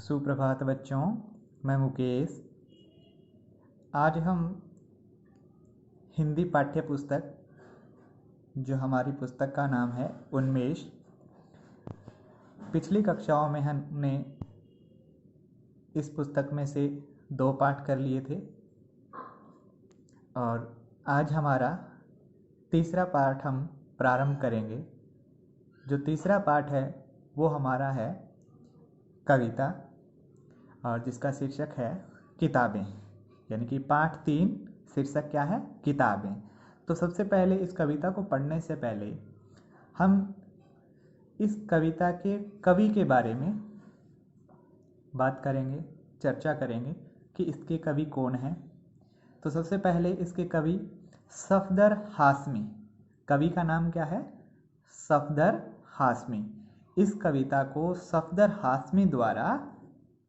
सुप्रभात बच्चों, मैं मुकेश। आज हम हिंदी पाठ्य पुस्तक, जो हमारी पुस्तक का नाम है उन्मेष, पिछली कक्षाओं में हमने इस पुस्तक में से 2 पाठ कर लिए थे और आज हमारा तीसरा पाठ हम प्रारंभ करेंगे। जो तीसरा पाठ है वो हमारा है कविता, और जिसका शीर्षक है किताबें, यानी कि पाठ 3 शीर्षक क्या है? किताबें। तो सबसे पहले इस कविता को पढ़ने से पहले हम इस कविता के कवि के बारे में बात करेंगे, चर्चा करेंगे कि इसके कवि कौन हैं। तो सबसे पहले इसके कवि सफदर हाशमी। कवि का नाम क्या है? सफदर हाशमी। इस कविता को सफदर हाशमी द्वारा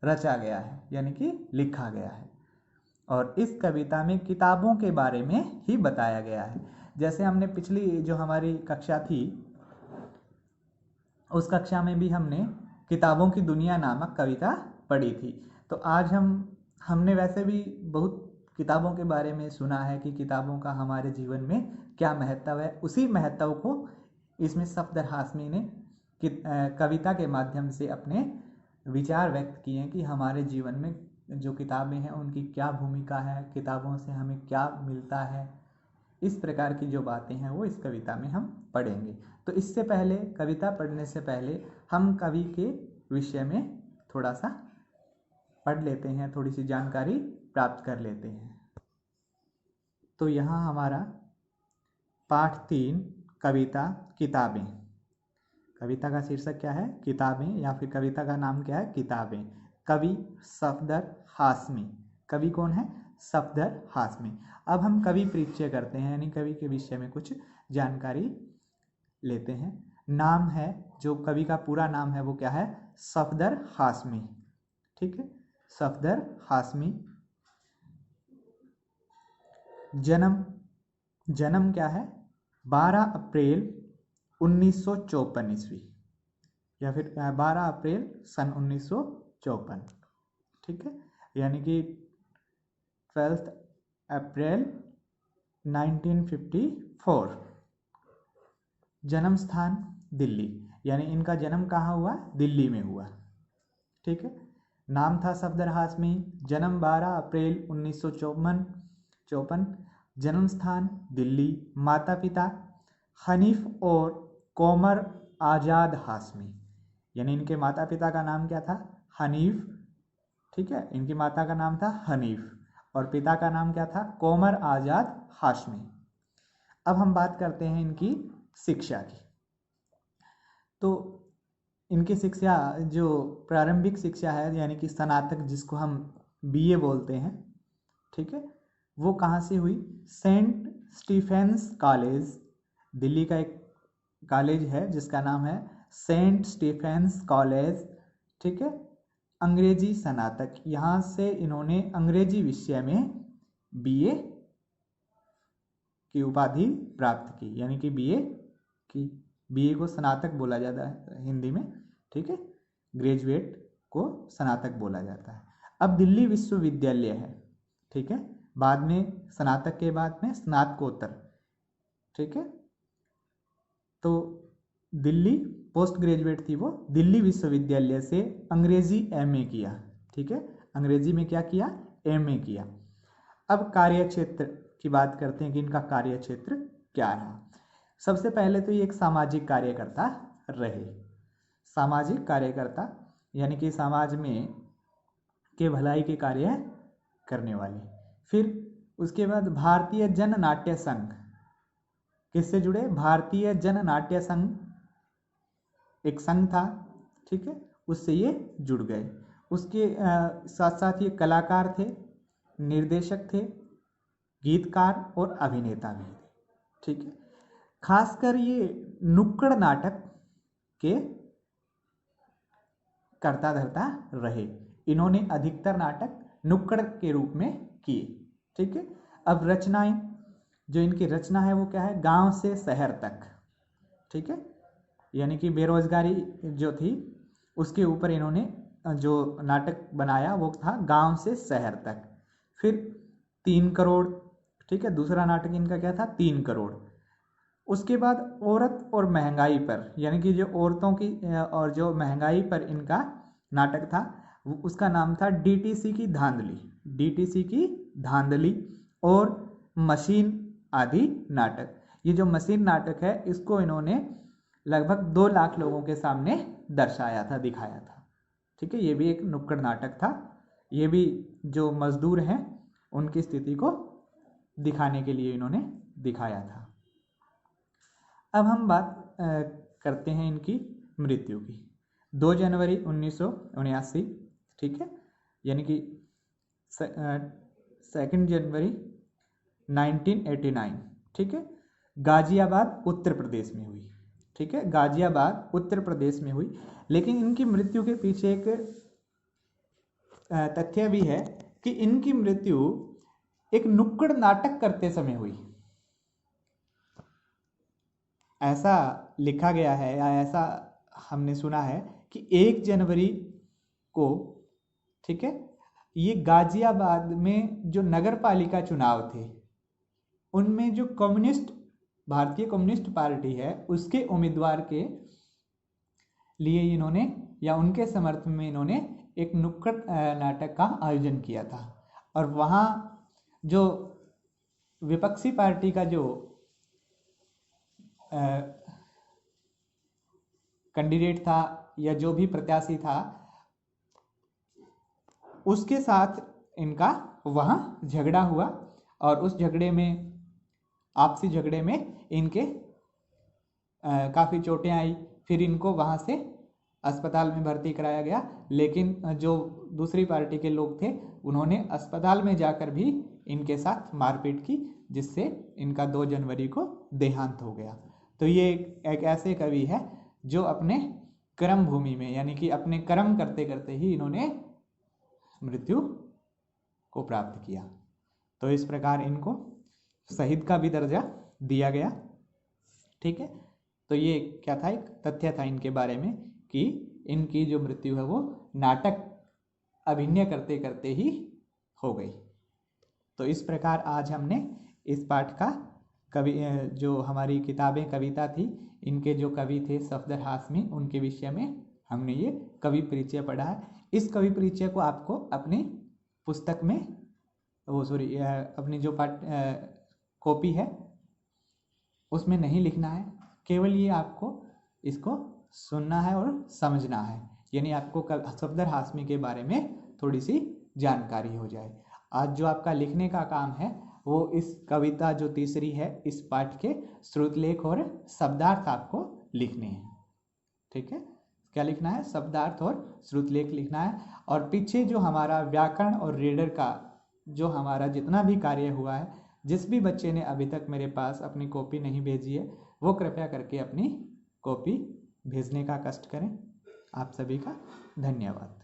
रचा गया है, यानी कि लिखा गया है। और इस कविता में किताबों के बारे में ही बताया गया है। जैसे हमने पिछली जो हमारी कक्षा थी, उस कक्षा में भी हमने किताबों की दुनिया नामक कविता पढ़ी थी। तो आज हमने वैसे भी बहुत किताबों के बारे में सुना है कि किताबों का हमारे जीवन में क्या महत्व है। उसी महत्व को इसमें सफदर हाशमी ने कविता के माध्यम से अपने विचार व्यक्त किए हैं कि हमारे जीवन में जो किताबें हैं उनकी क्या भूमिका है, किताबों से हमें क्या मिलता है। इस प्रकार की जो बातें हैं वो इस कविता में हम पढ़ेंगे। तो इससे पहले, कविता पढ़ने से पहले हम कवि के विषय में थोड़ा सा पढ़ लेते हैं, थोड़ी सी जानकारी प्राप्त कर लेते हैं। तो यहाँ हमारा पाठ 3 कविता किताबें। कविता का शीर्षक क्या है? किताबें, या फिर कविता का नाम क्या है? किताबें। कवि सफदर हाशमी। कवि कौन है? सफदर हाशमी। अब हम कवि परिचय करते हैं, यानी कवि के विषय में कुछ जानकारी लेते हैं। नाम है, जो कवि का पूरा नाम है वो क्या है? सफदर हाशमी। ठीक है, सफदर हाशमी। जन्म क्या है? 12 अप्रैल 1954 ईस्वी, या फिर 12 अप्रैल सन 1954। ठीक है, यानी कि 12 अप्रैल 1954। जन्म स्थान दिल्ली, यानी इनका जन्म कहाँ हुआ? दिल्ली में हुआ। ठीक है, नाम था सफदर हाशमी। जन्म 12 अप्रैल 1954। जन्म स्थान दिल्ली। माता पिता हनीफ और कोमर आज़ाद हाशमी, यानी इनके माता पिता का नाम क्या था? हनीफ। ठीक है, इनकी माता का नाम था हनीफ और पिता का नाम क्या था? कोमर आज़ाद हाशमी। अब हम बात करते हैं इनकी शिक्षा की। तो इनकी शिक्षा, जो प्रारंभिक शिक्षा है, यानी कि स्नातक, जिसको हम बीए बोलते हैं, ठीक है, वो कहाँ से हुई? सेंट स्टीफेंस कॉलेज, दिल्ली का एक कॉलेज है जिसका नाम है सेंट स्टीफेंस कॉलेज। ठीक है, अंग्रेजी स्नातक, यहाँ से इन्होंने अंग्रेजी विषय में बीए की उपाधि प्राप्त की, यानी कि बीए को स्नातक बोला जाता है हिंदी में। ठीक है, ग्रेजुएट को स्नातक बोला जाता है। अब दिल्ली विश्वविद्यालय है, ठीक है, बाद में स्नातक के बाद में स्नातकोत्तर। ठीक है, तो दिल्ली पोस्ट ग्रेजुएट थी वो, दिल्ली विश्वविद्यालय से अंग्रेजी एमए किया। ठीक है, अंग्रेजी में क्या किया? एमए किया। अब कार्य क्षेत्र की बात करते हैं कि इनका कार्य क्षेत्र क्या रहा। सबसे पहले तो ये एक सामाजिक कार्यकर्ता रहे। सामाजिक कार्यकर्ता, यानी कि समाज में के भलाई के कार्य करने वाले। फिर उसके बाद भारतीय जन नाट्य संघ, किससे जुड़े? भारतीय जन नाट्य संघ एक संघ था, ठीक है, उससे ये जुड़ गए। उसके साथ साथ ये कलाकार थे, निर्देशक थे, गीतकार और अभिनेता भी थे। ठीक है, खासकर ये नुक्कड़ नाटक के कर्ता धर्ता रहे। इन्होंने अधिकतर नाटक नुक्कड़ के रूप में किए। ठीक है, अब रचनाएं, जो इनकी रचना है वो क्या है? गांव से शहर तक। ठीक है, यानी कि बेरोजगारी जो थी उसके ऊपर इन्होंने जो नाटक बनाया वो था गांव से शहर तक। फिर 3 करोड़, ठीक है, दूसरा नाटक इनका क्या था, 3 करोड़। उसके बाद औरत और महंगाई पर, यानी कि जो औरतों की और जो महंगाई पर इनका नाटक था, उसका नाम था डीटीसी की धांधली, डीटीसी की धांधली। और मशीन आदि नाटक, ये जो मशीन नाटक है इसको इन्होंने लगभग 2 लाख लोगों के सामने दर्शाया था, दिखाया था। ठीक है, ये भी एक नुक्कड़ नाटक था। ये भी जो मजदूर हैं उनकी स्थिति को दिखाने के लिए इन्होंने दिखाया था। अब हम बात करते हैं इनकी मृत्यु की। 2 जनवरी 1979, ठीक है, यानी कि 2 जनवरी 1989, ठीक है, गाजियाबाद उत्तर प्रदेश में हुई। ठीक है, गाजियाबाद उत्तर प्रदेश में हुई। लेकिन इनकी मृत्यु के पीछे एक तथ्य भी है कि इनकी मृत्यु एक नुक्कड़ नाटक करते समय हुई। ऐसा लिखा गया है या ऐसा हमने सुना है कि 1 जनवरी को, ठीक है, ये गाजियाबाद में जो नगर पालिका चुनाव थे उनमें जो भारतीय कम्युनिस्ट पार्टी है उसके उम्मीदवार के लिए इन्होंने या उनके समर्थन में इन्होंने एक नुक्कड़ नाटक का आयोजन किया था। और वहाँ जो विपक्षी पार्टी का जो कैंडिडेट था या जो भी प्रत्याशी था उसके साथ इनका वहाँ झगड़ा हुआ। और उस झगड़े में, आपसी झगड़े में इनके काफ़ी चोटें आई। फिर इनको वहाँ से अस्पताल में भर्ती कराया गया। लेकिन जो दूसरी पार्टी के लोग थे उन्होंने अस्पताल में जाकर भी इनके साथ मारपीट की, जिससे इनका 2 जनवरी को देहांत हो गया। तो ये एक ऐसे कवि है जो अपने कर्म भूमि में, यानी कि अपने कर्म करते करते ही इन्होंने मृत्यु को प्राप्त किया। तो इस प्रकार इनको शहीद का भी दर्जा दिया गया। ठीक है, तो ये क्या था, एक तथ्य था इनके बारे में कि इनकी जो मृत्यु है वो नाटक अभिनय करते करते ही हो गई। तो इस प्रकार आज हमने इस पाठ का जो हमारी किताबें कविता थी, इनके जो कवि थे सफदर हाशमी, उनके विषय में हमने ये कवि परिचय पढ़ा है। इस कवि परिचय को आपको अपनी पुस्तक में अपनी जो कॉपी है उसमें नहीं लिखना है, केवल ये आपको इसको सुनना है और समझना है। यानी आपको सफदर हाशमी के बारे में थोड़ी सी जानकारी हो जाए। आज जो आपका लिखने का काम है वो इस कविता जो तीसरी है इस पाठ के श्रुतलेख और शब्दार्थ आपको लिखने हैं। ठीक है, क्या लिखना है, शब्दार्थ और श्रुतलेख लिखना है। और पीछे जो हमारा व्याकरण और रीडर का जो हमारा जितना भी कार्य हुआ है, जिस भी बच्चे ने अभी तक मेरे पास अपनी कॉपी नहीं भेजी है वो कृपया करके अपनी कॉपी भेजने का कष्ट करें। आप सभी का धन्यवाद।